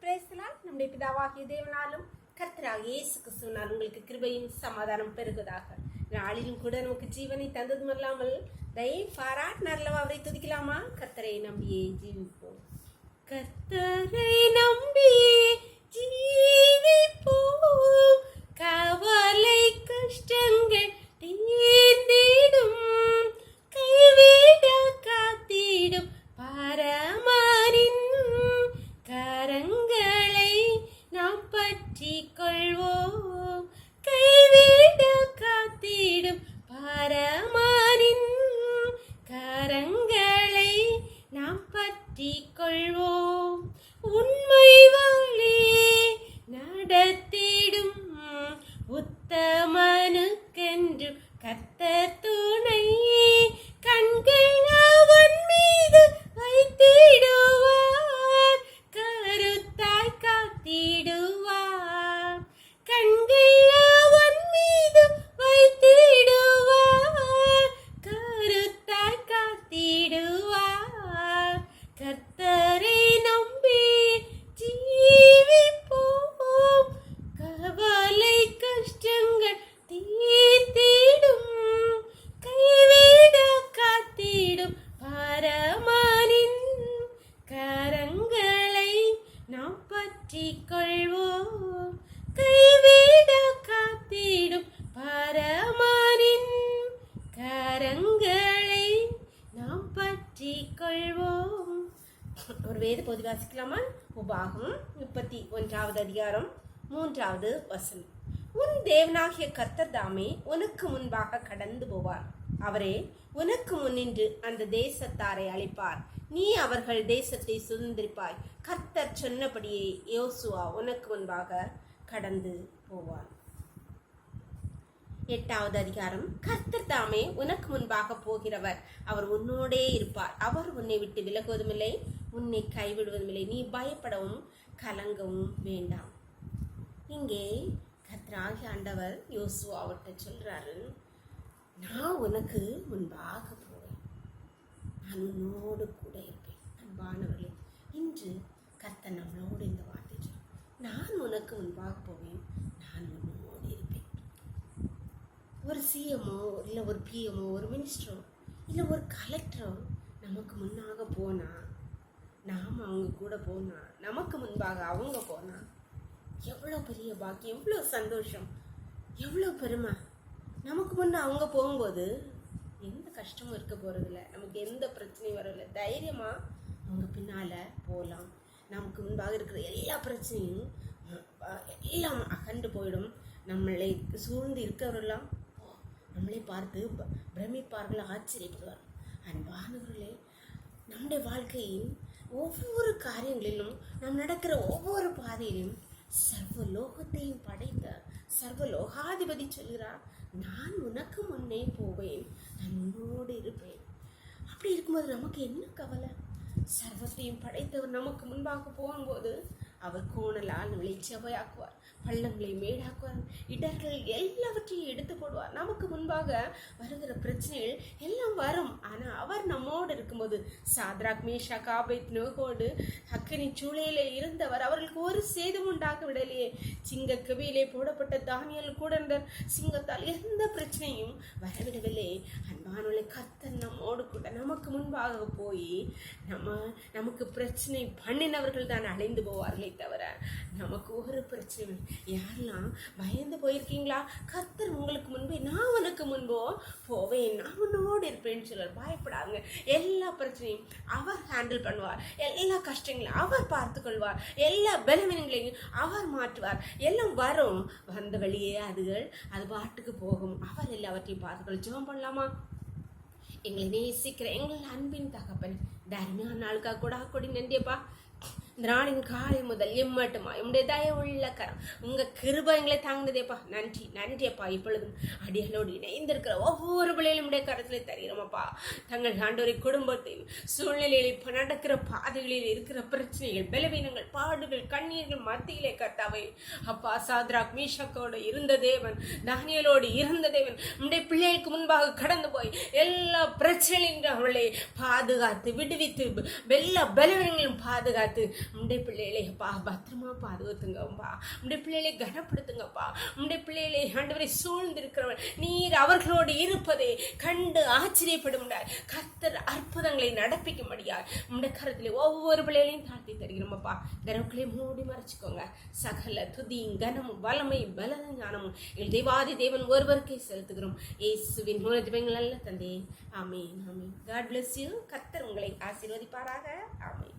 பிரேசலாம். நம்முடைய பிதாவாகிய தேவனாலும் கர்த்தராகிய இயேசு கிறிஸ்துவினால் உங்களுக்கு கிருபையும் சமாதானம் பெருகுதாக. நாளிலும் கூட நமக்கு ஜீவனை தந்ததும் அல்லாமல் தயை பாராட்டினார்லவா அவரை துதிக்கலாமா? கர்த்தரை நம்பியே ஜீவிப்போம். கர்த்தரை நம்பியே ஜீவிப்போம். கவலை கஷ்டங்கள் தீர்ந்திடும். கைவிட காத்திடும் பரமனின் கரங்களை நாம் பற்றி கொள்வோம். கைவிட காத்திடும் பரமனின் கரங்களை நாம் பற்றி கொள்வோம். உண்மை வழி நடத்திடும் உத்தமனுக்கென்று கர்த்தர் துணை. கண்கள் அவன் மீது வைத்திடுவார், கருத்தாய் காத்திடுவார். கண்கள் அவன் மீது வைத்திடுவார், கருத்தாய் காத்திடுவார். கர்த்தரை நம்பி ஜீவிப்போம். கவலை கஷ்டங்கள் தீர்த்திடும். கைவிட காத்திடும் பரமனின் கரங்களை நாம் பற்றி கொள்வோம். கைவிட காத்திடும் பரமனின் கரங்களை நாம் பற்றி கொள்வோம். ஒரு வேத பகுதி வாசிக்கலாமா? உபாகமம் 31வது அதிகாரம் 3வது வசனம். உன் தேவனாகிய கர்த்தர் தாமே உனக்கு முன்பாக கடந்து போவார். அவரே உனக்கு முன்னின்று அந்த தேசத்தாரை அழைப்பார். நீ அவர்கள் தேசத்தை சுதந்திரிப்பாய். கர்த்தர் சொன்னபடியே யோசுவா உனக்கு முன்பாக கடந்து போவார். 8வது அதிகாரம். கர்த்தர் தாமே உனக்கு முன்பாக போகிறவர். அவர் உன்னோடே இருப்பார். அவர் உன்னை விட்டு விலகுவதுமில்லை, உன்னை கைவிடுவதுமில்லை. நீ பயப்படவும் கலங்கவும் வேண்டாம். இங்கே கர்த்தராகிய ஆண்டவர் யோசுவாவிட்ட சொல்றாரு, நான் உனக்கு முன்பாக போவேன், நான் உன்னோடு கூட இருப்பேன். அன்பானவர்களே, இன்று கர்த்தர் நம்மளோடு இந்த வார்த்தை சொல், நான் உனக்கு முன்பாக போவேன், நான் உன்னோடு இருப்பேன். ஒரு சிஎம்ஓ இல்லை ஒரு பிஎம்ஓ, ஒரு மினிஸ்டரோ இல்லை ஒரு கலெக்டரோ நமக்கு முன்னாக போனா, நாம் அவங்க கூட போனா, நமக்கு முன்பாக அவங்க போனா எவ்வளோ பெரிய பாக்கியம், எவ்வளோ சந்தோஷம், எவ்வளோ பெருமை. நமக்கு முன்னே அவங்க போகும்போது எந்த கஷ்டமும் இருக்க போகிறதில்ல, நமக்கு எந்த பிரச்சனையும் வரதில்லை. தைரியமாக அவங்க பின்னால் போகலாம். நமக்கு முன்பாக இருக்கிற எல்லா பிரச்சனையும் எல்லாம் அகண்டு போயிடும். நம்மளை சூழ்ந்து இருக்கிறவரெல்லாம் நம்மளை பார்த்து பிரமிப்பார்கள், ஆச்சரியப்படுவார். அன்பானவர்களே, நம்முடைய வாழ்க்கையின் ஒவ்வொரு காரியங்களிலும், நாம் நடக்கிற ஒவ்வொரு பாதையிலும் சர்வ லோகத்தையும் படைத்த சர்வ லோகாதிபதி சொல்கிறார், நான் உனக்கு முன்னே போவேன், நான் உன்னோடு இருப்பேன். அப்படி இருக்கும்போது நமக்கு என்ன கவலை? சர்வத்தையும் படைத்தவர் நமக்கு முன்பாக போகும்போது அவர் கோணலால் நம்மளை செவையாக்குவார், பள்ளங்களை மேடாக்குவார், இடர்கள் எல்லாவற்றையும் எடுத்து போடுவார். நமக்கு முன்பாக வருகிற பிரச்சனைகள் எல்லாம் வரும். ஆனால் அவர் நம்மோடு இருக்கும்போது, சாத்ராக் மேஷாக் ஆபேத்நேகோடு அக்கினி சூளையிலே இருந்தவர், அவர்களுக்கு ஒரு சேதம் உண்டாக விடலையே. சிங்க கவியிலே போடப்பட்ட தானியல் கூட இருந்த சிங்கத்தால் எந்த பிரச்சனையும் வரவிடவில்லை. அன்பானுள்ள கர்த்தர் நம்மோடு கூட நமக்கு முன்பாக போய் நமக்கு பிரச்சனை பண்ணினவர்கள் தான் அடைந்து போவார்களே தவிர நமக்கு ஒரு பிரச்சனை. யாரெல்லாம் பயந்து போயிருக்கீங்களா? கர்த்தர் உங்களுக்கு முன்பே, நான் உனக்கு முன்போ போவேன், நான் உன்னோடு இருப்பேன்னு சொல்லுவார். பயப்படாங்க. எல்லா பிரச்சனையும் அவர் ஹேண்டில் பண்ணுவார். எல்லா கஷ்டங்களையும் அவர் பார்த்து கொள்வார். எல்லா பலவீனங்களையும் அவர் மாற்றுவார். எல்லாம் வரும், வந்த வழியே அது பாட்டுக்கு போகும். அவர் எல்லாவற்றையும் பார்த்துக்கொள்ள. ஜெபம் பண்ணலாமா? எங்களை நேசிக்கிற எங்கள் அன்பின் தகப்பன், தர்மியான நாளுக்காக கூட கொடி நன்றியப்பா. இந்த நாளின் காலை முதல் எம்மட்டுமா உடைய தயவுள்ள கரம், உங்கள் கிருபை எங்களை தாங்கினதேப்பா. நன்றி நன்றியப்பா. இப்பொழுதும் அடிகளோடு இணைந்திருக்கிற ஒவ்வொரு பிள்ளைகளும் உடைய கரத்தில் தருகிறோமப்பா. தங்கள் ஆண்டோரை குடும்பத்தையும் சூழ்நிலையில் இப்போ நடக்கிற பாதைகளில் இருக்கிற பிரச்சனைகள், பலவீனங்கள், பாடுகள், கண்ணீர்கள் மத்தியிலே கர்த்தாவே அப்பா, சாத்ராக் மேஷாக்கோடு இருந்த தேவன், தானியேலோடு இருந்த தேவன் உடைய பிள்ளைகளுக்கு முன்பாக கடந்து போய் எல்லா பிரச்சனையும் அவளை பாதுகாத்து விடுவித்து, எல்லா பலவீனங்களும் பாதுகாத்து உம்முடைய பிள்ளைகளை அப்பா பத்திரமா பாதுகாத்துங்கப்பா. உம்முடைய பிள்ளைகளை கனப்படுத்துங்கப்பா. உம்முடைய பிள்ளைகளை ஆண்டவரை சூழ்ந்திருக்கிறவர் நீர் அவர்களோடு இருப்பதை கண்டு ஆச்சரியப்படும் கர்த்தர் அற்புதங்களை நடப்பிக்கும்படியார் உம்முடைய கரத்திலே ஒவ்வொரு பிள்ளைகளையும் தாழ்த்தி தருகிறோமப்பா. கரவுக்களை மூடி மறைச்சிக்கோங்க. சகல துதியும் கனமும் வல்லமையும் பலனும் ஞானமும் எங்கள் தேவாதி தேவன் ஒருவருக்கே செலுத்துகிறோம். இயேசுவின் மூலஜபங்கள் நல்ல தந்தையே, ஆமென் ஆமென். God bless you. கர்த்தர் உங்களை ஆசீர்வதிப்பாராக. ஆமென்.